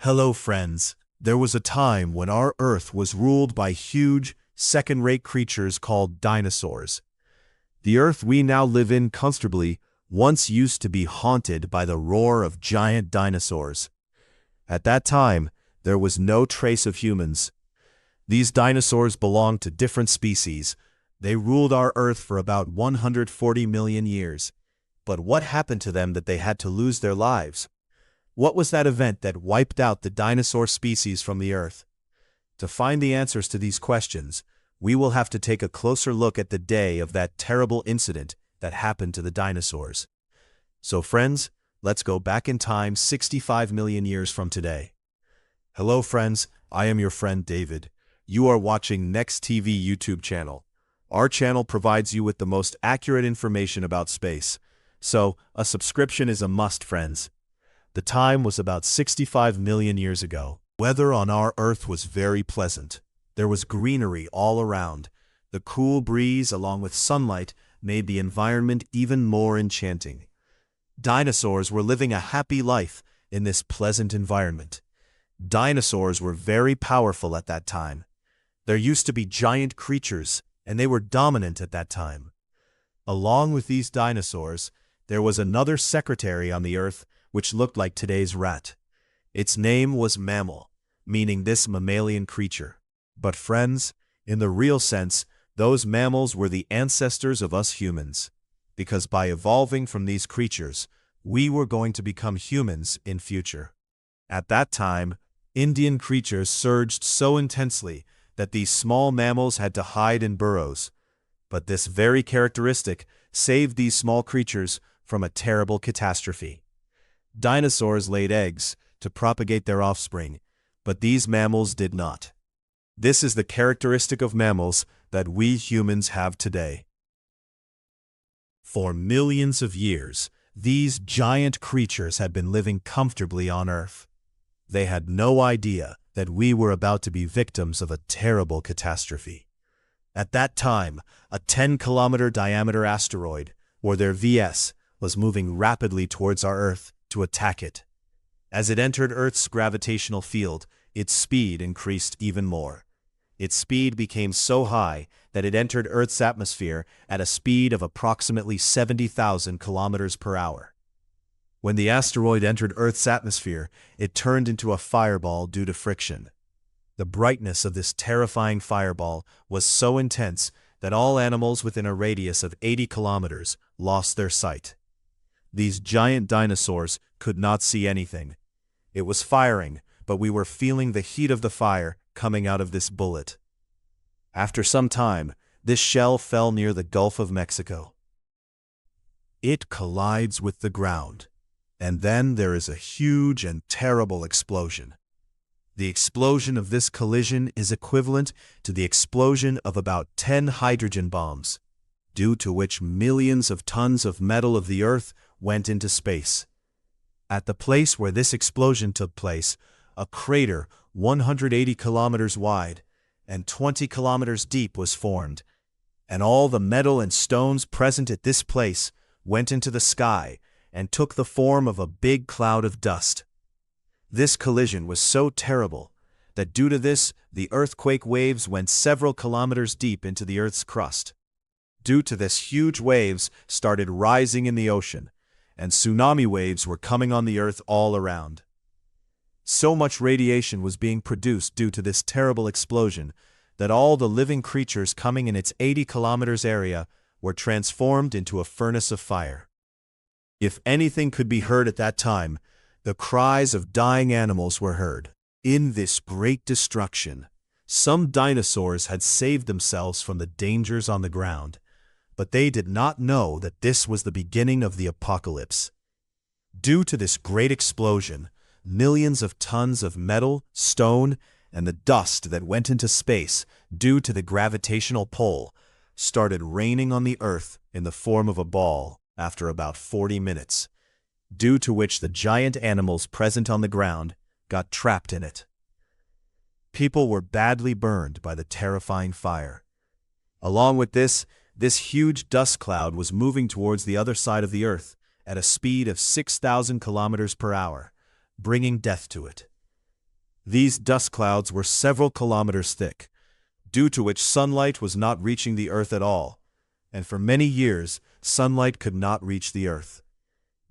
Hello, friends. There was a time when our Earth was ruled by huge, second-rate creatures called dinosaurs. The Earth we now live in comfortably once used to be haunted by the roar of giant dinosaurs. At that time, there was no trace of humans. These dinosaurs belonged to different species. They ruled our Earth for about 140 million years. But what happened to them that they had to lose their lives? What was that event that wiped out the dinosaur species from the Earth? To find the answers to these questions, we will have to take a closer look at the day of that terrible incident that happened to the dinosaurs. So friends, let's go back in time 65 million years from today. Hello friends, I am your friend David. You are watching NexTV YouTube channel. Our channel provides you with the most accurate information about space. So, a subscription is a must, friends. The time was about 65 million years ago. Weather on our Earth was very pleasant. There was greenery all around. The cool breeze along with sunlight made the environment even more enchanting. Dinosaurs were living a happy life in this pleasant environment. Dinosaurs were very powerful at that time. There used to be giant creatures, and they were dominant at that time. Along with these dinosaurs, there was another secretary on the Earth which looked like today's rat. Its name was mammal, meaning this mammalian creature. But friends, in the real sense, those mammals were the ancestors of us humans, because by evolving from these creatures, we were going to become humans in future. At that time, Indian creatures surged so intensely that these small mammals had to hide in burrows. But this very characteristic saved these small creatures from a terrible catastrophe. Dinosaurs laid eggs to propagate their offspring, but these mammals did not. This is the characteristic of mammals that we humans have today. For millions of years, these giant creatures had been living comfortably on Earth. They had no idea that we were about to be victims of a terrible catastrophe. At that time, a 10-kilometer diameter asteroid, or their VS, was moving rapidly towards our Earth to attack it. As it entered Earth's gravitational field, its speed increased even more. Its speed became so high that it entered Earth's atmosphere at a speed of approximately 70,000 kilometers per hour. When the asteroid entered Earth's atmosphere, it turned into a fireball due to friction. The brightness of this terrifying fireball was so intense that all animals within a radius of 80 kilometers lost their sight. These giant dinosaurs could not see anything. It was firing, but we were feeling the heat of the fire coming out of this bullet. After some time, this shell fell near the Gulf of Mexico. It collides with the ground, and then there is a huge and terrible explosion. The explosion of this collision is equivalent to the explosion of about 10 hydrogen bombs, due to which millions of tons of metal of the Earth went into space. At the place where this explosion took place, a crater 180 kilometers wide and 20 kilometers deep was formed, and all the metal and stones present at this place went into the sky and took the form of a big cloud of dust. This collision was so terrible that due to this, the earthquake waves went several kilometers deep into the Earth's crust. Due to this, huge waves started rising in the ocean, and tsunami waves were coming on the Earth all around. So much radiation was being produced due to this terrible explosion that all the living creatures coming in its 80 kilometers area were transformed into a furnace of fire. If anything could be heard at that time, the cries of dying animals were heard. In this great destruction, some dinosaurs had saved themselves from the dangers on the ground, but they did not know that this was the beginning of the apocalypse. Due to this great explosion, millions of tons of metal, stone, and the dust that went into space due to the gravitational pull started raining on the Earth in the form of a ball after about 40 minutes, due to which the giant animals present on the ground got trapped in it. People were badly burned by the terrifying fire. Along with this huge dust cloud was moving towards the other side of the Earth at a speed of 6,000 kilometers per hour, bringing death to it. These dust clouds were several kilometers thick, due to which sunlight was not reaching the Earth at all, and for many years sunlight could not reach the Earth.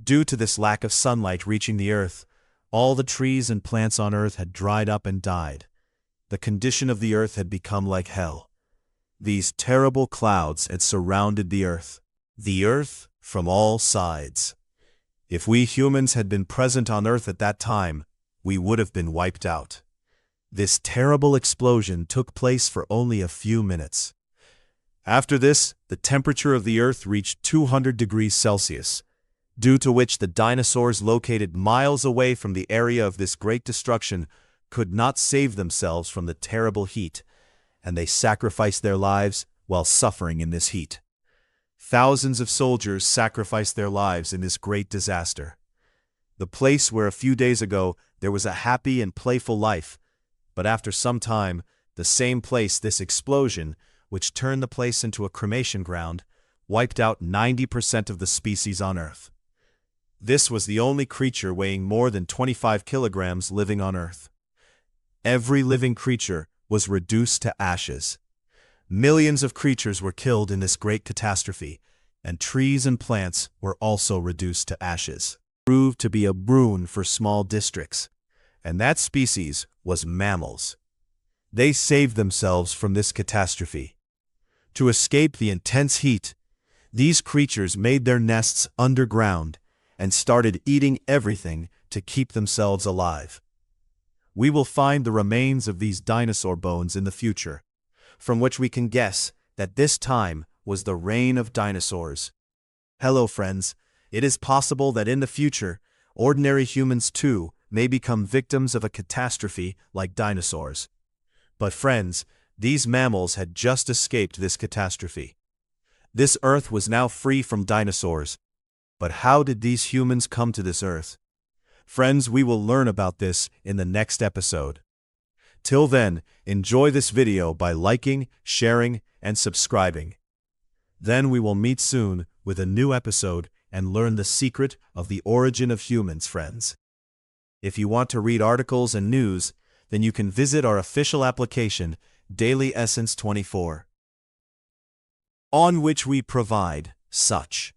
Due to this lack of sunlight reaching the Earth, all the trees and plants on Earth had dried up and died. The condition of the Earth had become like hell. These terrible clouds had surrounded the Earth from all sides. If we humans had been present on Earth at that time, we would have been wiped out. This terrible explosion took place for only a few minutes. After this, the temperature of the Earth reached 200 degrees Celsius, due to which the dinosaurs located miles away from the area of this great destruction could not save themselves from the terrible heat, and they sacrificed their lives while suffering in this heat. Thousands of soldiers sacrificed their lives in this great disaster. The place where a few days ago there was a happy and playful life, but after some time, the same place, this explosion, which turned the place into a cremation ground, wiped out 90% of the species on Earth. This was the only creature weighing more than 25 kilograms living on Earth. Every living creature was reduced to ashes. Millions of creatures were killed in this great catastrophe, and trees and plants were also reduced to ashes. Proved to be a boon for small districts, and that species was mammals. They saved themselves from this catastrophe. To escape the intense heat, these creatures made their nests underground and started eating everything to keep themselves alive. We will find the remains of these dinosaur bones in the future, from which we can guess that this time was the reign of dinosaurs. Hello friends, it is possible that in the future, ordinary humans too may become victims of a catastrophe like dinosaurs. But friends, these mammals had just escaped this catastrophe. This Earth was now free from dinosaurs. But how did these humans come to this Earth? Friends, we will learn about this in the next episode. Till then, enjoy this video by liking, sharing, and subscribing. Then we will meet soon with a new episode and learn the secret of the origin of humans, friends. If you want to read articles and news, then you can visit our official application, Daily Essence 24, on which we provide such.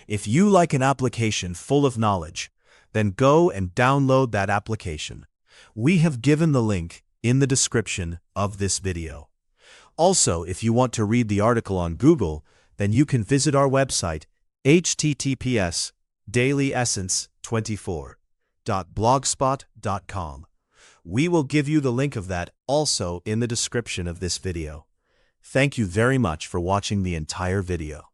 If you like an application full of knowledge, then go and download that application. We have given the link in the description of this video. Also, if you want to read the article on Google, then you can visit our website, https://dailyessence24.blogspot.com. We will give you the link of that also in the description of this video. Thank you very much for watching the entire video.